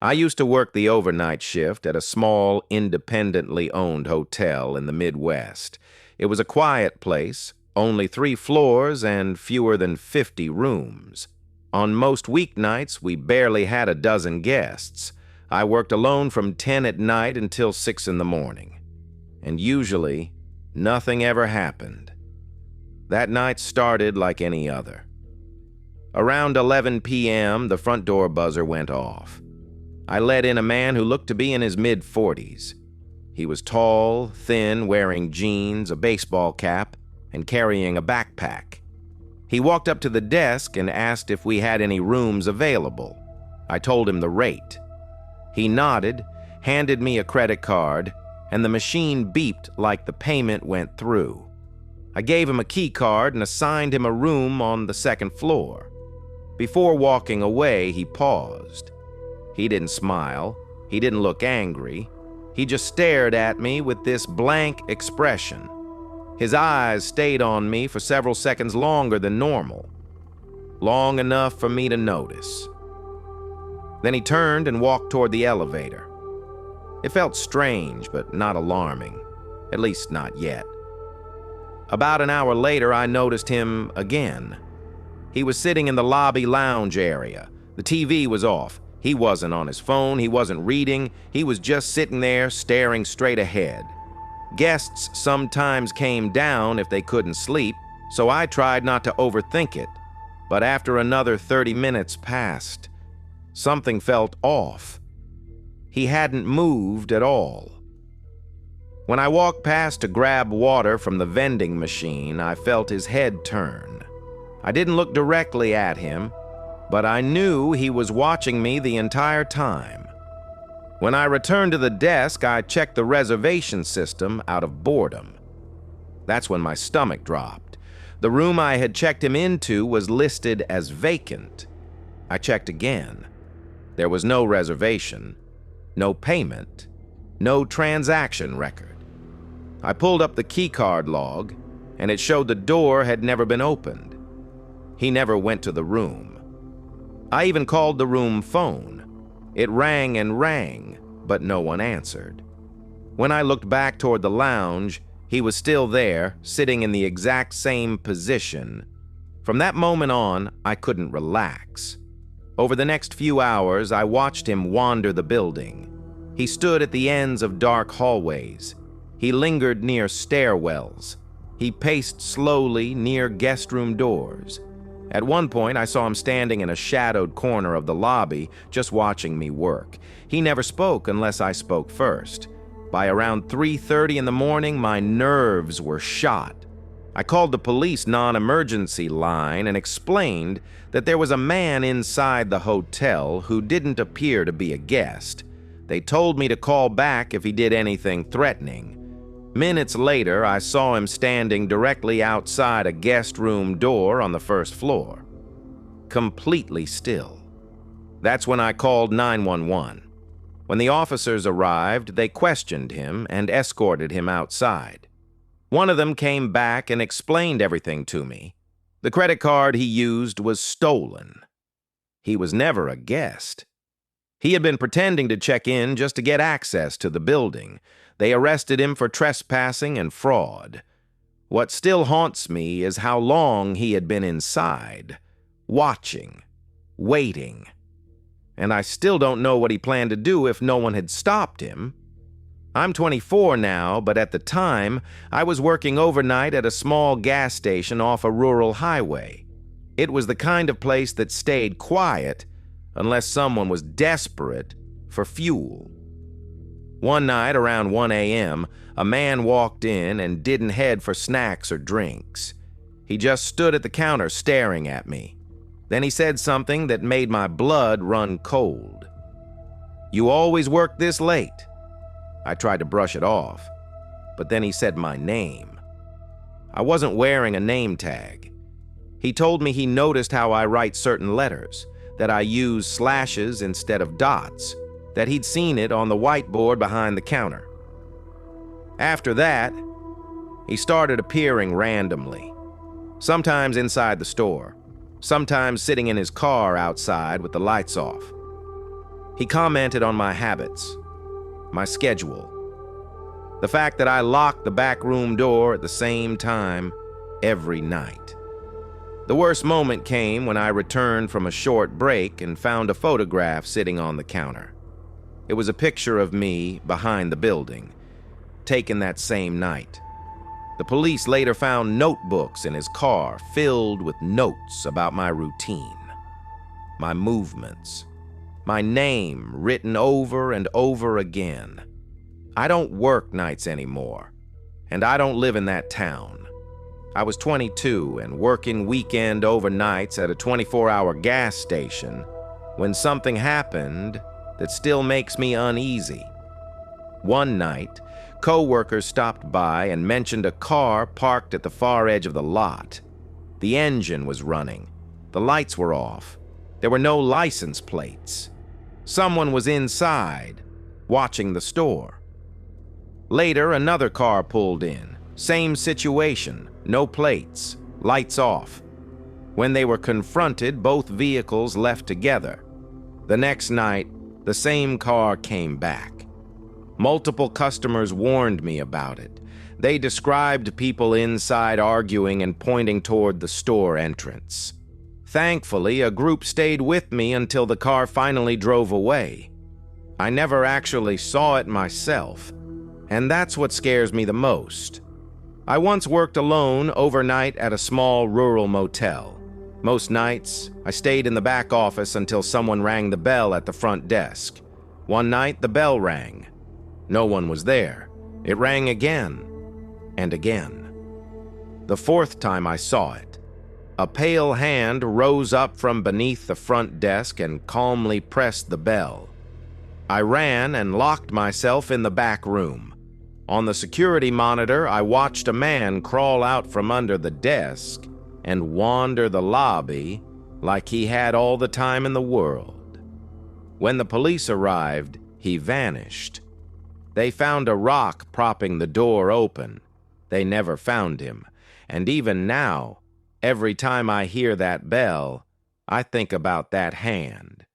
I used to work the overnight shift at a small, independently owned hotel in the Midwest. It was a quiet place, only 3 floors and fewer than 50 rooms. On most weeknights, we barely had a dozen guests. I worked alone from 10 at night until 6 in the morning. And usually, nothing ever happened. That night started like any other. Around 11 p.m., the front door buzzer went off. I let in a man who looked to be in his mid-40s. He was tall, thin, wearing jeans, a baseball cap, and carrying a backpack. He walked up to the desk and asked if we had any rooms available. I told him the rate. He nodded, handed me a credit card, and the machine beeped like the payment went through. I gave him a key card and assigned him a room on the second floor. Before walking away, he paused. He didn't smile. He didn't look angry. He just stared at me with this blank expression. His eyes stayed on me for several seconds longer than normal, long enough for me to notice. Then he turned and walked toward the elevator. It felt strange, but not alarming, at least not yet. About an hour later, I noticed him again. He was sitting in the lobby lounge area. The TV was off. He wasn't on his phone, he wasn't reading, he was just sitting there staring straight ahead. Guests sometimes came down if they couldn't sleep, so I tried not to overthink it. But after another 30 minutes passed, something felt off. He hadn't moved at all. When I walked past to grab water from the vending machine, I felt his head turn. I didn't look directly at him, but I knew he was watching me the entire time. When I returned to the desk, I checked the reservation system out of boredom. That's when my stomach dropped. The room I had checked him into was listed as vacant. I checked again. There was no reservation, no payment, no transaction record. I pulled up the keycard log, and it showed the door had never been opened. He never went to the room. I even called the room phone. It rang and rang, but no one answered. When I looked back toward the lounge, he was still there, sitting in the exact same position. From that moment on, I couldn't relax. Over the next few hours, I watched him wander the building. He stood at the ends of dark hallways. He lingered near stairwells. He paced slowly near guest room doors. At one point, I saw him standing in a shadowed corner of the lobby, just watching me work. He never spoke unless I spoke first. By around 3:30 in the morning, my nerves were shot. I called the police non-emergency line and explained that there was a man inside the hotel who didn't appear to be a guest. They told me to call back if he did anything threatening. Minutes later, I saw him standing directly outside a guest room door on the first floor, completely still. That's when I called 911. When the officers arrived, they questioned him and escorted him outside. One of them came back and explained everything to me. The credit card he used was stolen. He was never a guest. He had been pretending to check in just to get access to the building. They arrested him for trespassing and fraud. What still haunts me is how long he had been inside, watching, waiting. And I still don't know what he planned to do if no one had stopped him. I'm 24 now, but at the time, I was working overnight at a small gas station off a rural highway. It was the kind of place that stayed quiet unless someone was desperate for fuel. One night around 1 a.m., a man walked in and didn't head for snacks or drinks. He just stood at the counter staring at me. Then he said something that made my blood run cold. "You always work this late?" I tried to brush it off, but then he said my name. I wasn't wearing a name tag. He told me he noticed how I write certain letters, that I use slashes instead of dots, that he'd seen it on the whiteboard behind the counter. After that, he started appearing randomly, sometimes inside the store, sometimes sitting in his car outside with the lights off. He commented on my habits, my schedule, the fact that I locked the back room door at the same time every night. The worst moment came when I returned from a short break and found a photograph sitting on the counter. It was a picture of me behind the building, taken that same night. The police later found notebooks in his car filled with notes about my routine, my movements, my name written over and over again. I don't work nights anymore, and I don't live in that town. I was 22 and working weekend overnights at a 24-hour gas station when something happened that still makes me uneasy. One night, co-workers stopped by and mentioned a car parked at the far edge of the lot. The engine was running. The lights were off. There were no license plates. Someone was inside, watching the store. Later, another car pulled in. Same situation, no plates, lights off. When they were confronted, both vehicles left together. The next night, the same car came back. Multiple customers warned me about it. They described people inside arguing and pointing toward the store entrance. Thankfully, a group stayed with me until the car finally drove away. I never actually saw it myself, and that's what scares me the most. I once worked alone overnight at a small rural motel. Most nights, I stayed in the back office until someone rang the bell at the front desk. One night, the bell rang. No one was there. It rang again and again. The fourth time I saw it, a pale hand rose up from beneath the front desk and calmly pressed the bell. I ran and locked myself in the back room. On the security monitor, I watched a man crawl out from under the desk and wander the lobby like he had all the time in the world. When the police arrived, he vanished. They found a rock propping the door open. They never found him, and even now, every time I hear that bell, I think about that hand.